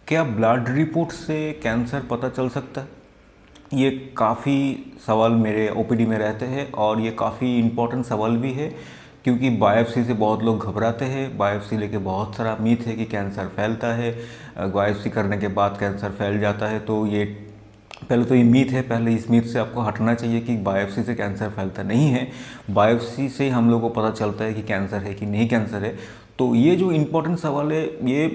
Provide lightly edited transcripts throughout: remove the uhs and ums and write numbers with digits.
क्या blood report से cancer पता चल सकता है? ये काफ़ी सवाल मेरे ओपीडी में रहते हैं और ये काफ़ी इम्पोर्टेंट सवाल भी है, क्योंकि बायोप्सी से बहुत लोग घबराते हैं। बायोप्सी लेके बहुत सारा मीथ है कि कैंसर फैलता है, बायोप्सी करने के बाद कैंसर फैल जाता है। तो ये पहले तो ये मीथ है, पहले इस मीथ से आपको हटना चाहिए कि बायोप्सी से कैंसर फैलता नहीं है। बायोप्सी से हम लोग को पता चलता है कि कैंसर है कि नहीं कैंसर है। तो ये जो इम्पोर्टेंट सवाल है, ये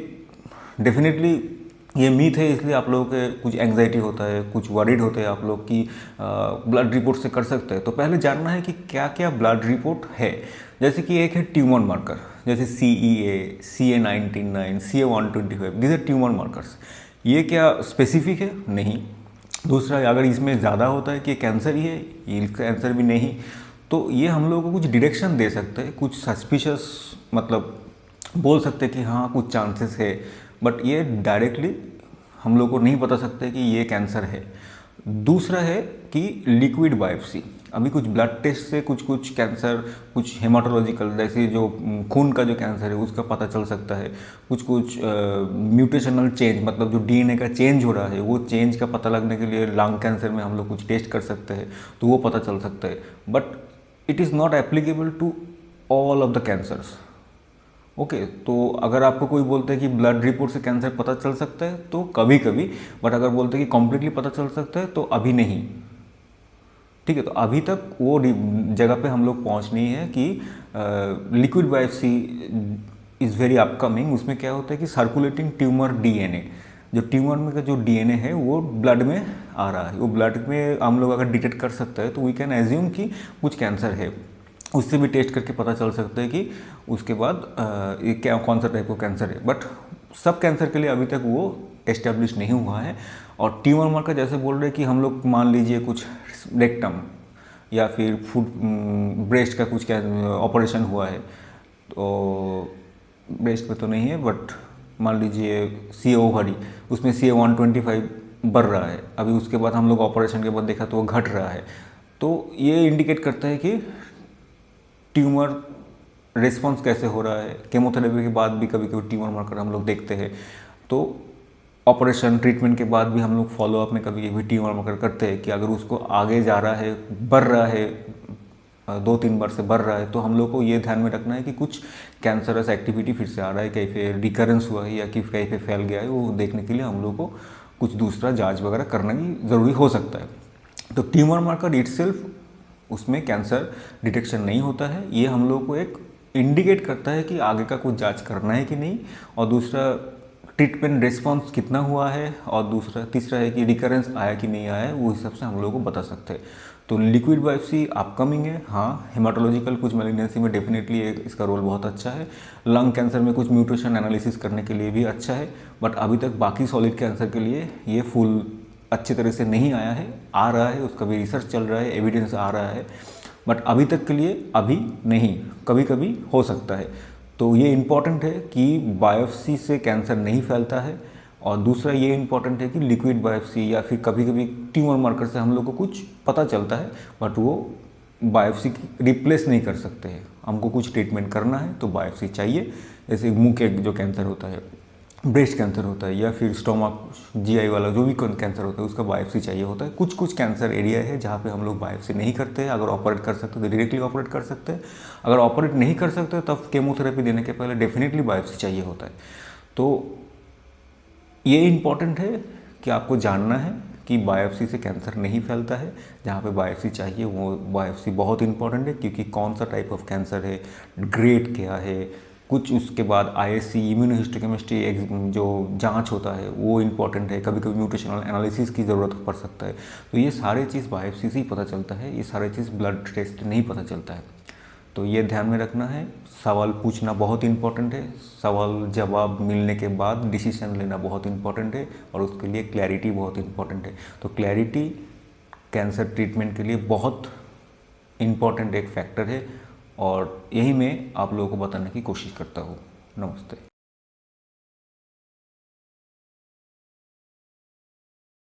डेफिनेटली ये मीथ है, इसलिए आप लोगों के कुछ एंग्जाइटी होता है, कुछ वरीड होते हैं आप लोग कि ब्लड रिपोर्ट से कर सकते हैं। तो पहले जानना है कि क्या क्या ब्लड रिपोर्ट है। जैसे कि एक है ट्यूमर मार्कर, जैसे CEA, CA 19-9, CA 125, this are tumour markers. ये क्या स्पेसिफिक है? नहीं। दूसरा, अगर इसमें ज़्यादा होता है कि कैंसर ही है, ये कैंसर भी नहीं, तो ये हम लोगों को कुछ डायरेक्शन दे सकते हैं, कुछ सस्पिशियस, मतलब बोल सकते हैं कि हाँ कुछ चांसेस है, बट ये डायरेक्टली हम लोग को नहीं बता सकते कि ये कैंसर है। दूसरा है कि लिक्विड बायोप्सी। अभी कुछ ब्लड टेस्ट से कुछ कुछ कैंसर, कुछ हेमाटोलॉजिकल, जैसे जो खून का जो कैंसर है उसका पता चल सकता है। कुछ कुछ म्यूटेशनल चेंज, मतलब जो DNA का चेंज हो रहा है, वो चेंज का पता लगने के लिए लंग कैंसर में हम लोग कुछ टेस्ट कर सकते हैं, तो वो पता चल सकता है। But it is not applicable to all of the cancers. Okay, तो अगर आपको कोई बोलते हैं कि ब्लड रिपोर्ट से कैंसर पता चल सकता है तो कभी कभी, बट अगर बोलते हैं कि कॉम्प्लीटली पता चल सकता है तो अभी नहीं। ठीक है, तो अभी तक वो जगह पे हम लोग पहुंच नहीं है कि liquid biopsy is very upcoming. उसमें क्या होता है कि सर्कुलेटिंग ट्यूमर DNA, जो ट्यूमर में का जो DNA है वो ब्लड में आ रहा है, वो ब्लड में हम लोग अगर डिटेक्ट कर सकते हैं तो वी कैन एज्यूम कि कुछ कैंसर है। उससे भी टेस्ट करके पता चल सकता है कि उसके बाद ये क्या, कौन सा टाइप का कैंसर है। बट सब कैंसर के लिए अभी तक वो एस्टेब्लिश नहीं हुआ है। और ट्यूमर मार्कर जैसे बोल रहे हैं कि हम लोग मान लीजिए कुछ रेक्टम या फिर फूड, ब्रेस्ट का कुछ क्या ऑपरेशन हुआ है, तो ब्रेस्ट पे तो नहीं है, बट मान लीजिए CA ओवरी, उसमें CA 125 बढ़ रहा है, अभी उसके बाद हम लोग ऑपरेशन के बाद देखा तो वो घट रहा है। तो ये इंडिकेट करता है कि ट्यूमर रिस्पॉन्स कैसे हो रहा है। केमोथेरेपी के बाद भी कभी कभी ट्यूमर मार्कर हम लोग देखते हैं। तो ऑपरेशन ट्रीटमेंट के बाद भी हम लोग फॉलोअप में कभी कभी ट्यूमर मार्कर करते हैं कि अगर उसको आगे जा रहा है, बढ़ रहा है, 2-3 बार से बढ़ रहा है, तो हम लोग को ये ध्यान में रखना है कि कुछ कैंसरस एक्टिविटी फिर से आ रहा है, कहीं पे रिकरेंस हुआ है या कि कहीं पे फैल गया है। वो देखने के लिए हम लोग को कुछ दूसरा जांच वगैरह करना ही ज़रूरी हो सकता है। तो ट्यूमर मार्कर इटसेल्फ, उसमें कैंसर डिटेक्शन नहीं होता है। ये हम लोग को एक इंडिकेट करता है कि आगे का कुछ जांच करना है कि नहीं, और दूसरा ट्रीटमेंट रिस्पॉन्स कितना हुआ है, और दूसरा तीसरा है कि रिकरेंस आया कि नहीं आया है, वो हिसाब से हम लोग को बता सकते हैं। तो लिक्विड बायोप्सी अपकमिंग है। हाँ, हेमाटोलॉजिकल कुछ मैलिग्नेंसी में डेफिनेटली इसका रोल बहुत अच्छा है। लंग कैंसर में कुछ म्यूटेशन एनालिसिस करने के लिए भी अच्छा है। बट अभी तक बाकी सॉलिड कैंसर के लिए ये फुल अच्छी तरह से नहीं आया है, आ रहा है, उसका भी रिसर्च चल रहा है, एविडेंस आ रहा है, बट अभी तक के लिए अभी नहीं, कभी कभी हो सकता है। तो ये इम्पॉर्टेंट है कि बायोप्सी से कैंसर नहीं फैलता है। और दूसरा ये इम्पॉर्टेंट है कि लिक्विड बायोप्सी या फिर कभी कभी ट्यूमर मार्कर से हम लोग को कुछ पता चलता है, बट वो बायोप्सी रिप्लेस नहीं कर सकते हैं। हमको कुछ ट्रीटमेंट करना है तो बायोप्सी चाहिए। जैसे मुंह के जो कैंसर होता है, ब्रेस्ट कैंसर होता है, या फिर स्टोमक GI वाला जो भी कैंसर होता है, उसका बायोप्सी चाहिए होता है। कुछ कुछ कैंसर एरिया है जहाँ पे हम लोग बायोप्सी नहीं करते हैं। अगर ऑपरेट कर सकते हैं तो डायरेक्टली ऑपरेट कर सकते हैं। अगर ऑपरेट नहीं कर सकते तब केमोथेरेपी देने के पहले डेफिनेटली बायोप्सी चाहिए होता है। तो ये इम्पॉर्टेंट है कि आपको जानना है कि बायोप्सी से कैंसर नहीं फैलता है। जहाँ पे बायोप्सी चाहिए वो बायोप्सी बहुत इंपॉर्टेंट है, क्योंकि कौन सा टाइप ऑफ कैंसर है, ग्रेड क्या है, कुछ उसके बाद ISC इम्यूनोहिस्टोकेमिस्ट्री जो जांच होता है वो इम्पॉर्टेंट है। कभी कभी म्यूटेशनल एनालिसिस की ज़रूरत पड़ सकता है। तो ये सारे चीज़ बायोप्सी से ही पता चलता है, ये सारे चीज़ ब्लड टेस्ट नहीं पता चलता है। तो ये ध्यान में रखना है। सवाल पूछना बहुत इंपॉर्टेंट है, सवाल जवाब मिलने के बाद डिसीजन लेना बहुत इंपॉर्टेंट है, और उसके लिए क्लैरिटी बहुत इंपॉर्टेंट है। तो क्लैरिटी कैंसर ट्रीटमेंट के लिए बहुत इम्पॉर्टेंट एक फैक्टर है, और यही मैं आप लोगों को बताने की कोशिश करता हूँ। नमस्ते।